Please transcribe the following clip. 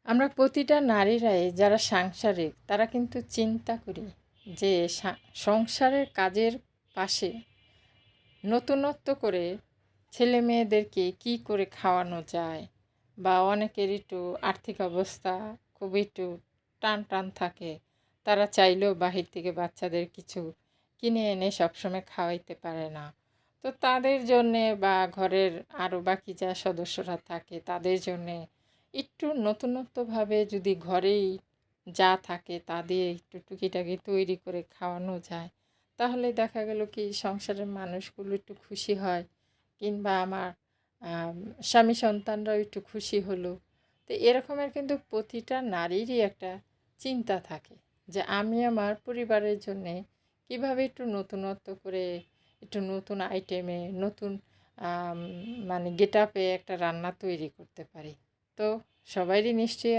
আমরা প্রতিটা নারীরাই যারা সাংসারিক তারা কিন্তু চিন্তা করি যে সংসারের কাজের পাশে নতুনত্ব করে ছেলে মেয়েদেরকে কী করে খাওয়ানো যায়, বা অনেকের একটু আর্থিক অবস্থা খুব একটু টান টান থাকে, তারা চাইলেও বাহির থেকে বাচ্চাদের কিছু কিনে এনে সবসময় খাওয়াইতে পারে না। তো তাদের জন্যে বা ঘরের আরও বাকি যা সদস্যরা থাকে তাদের জন্যে একটু নতুনত্বভাবে যদি ঘরেই যা থাকে তা দিয়ে একটু টুকিটাকি তৈরি করে খাওয়ানো যায়, তাহলে দেখা গেল কি সংসারের মানুষগুলো একটু খুশি হয়, কিংবা আমার আম, স্বামী সন্তানরাও একটু খুশি হলো। তো এরকমের কিন্তু প্রতিটা নারীরই একটা চিন্তা থাকে যে আমি আমার পরিবারের জন্যে কীভাবে একটু নতুনত্ব করে, একটু নতুন আইটেমে, নতুন মানে গেট আপে একটা রান্না তৈরি করতে পারি। তো সবারই নিশ্চয়ই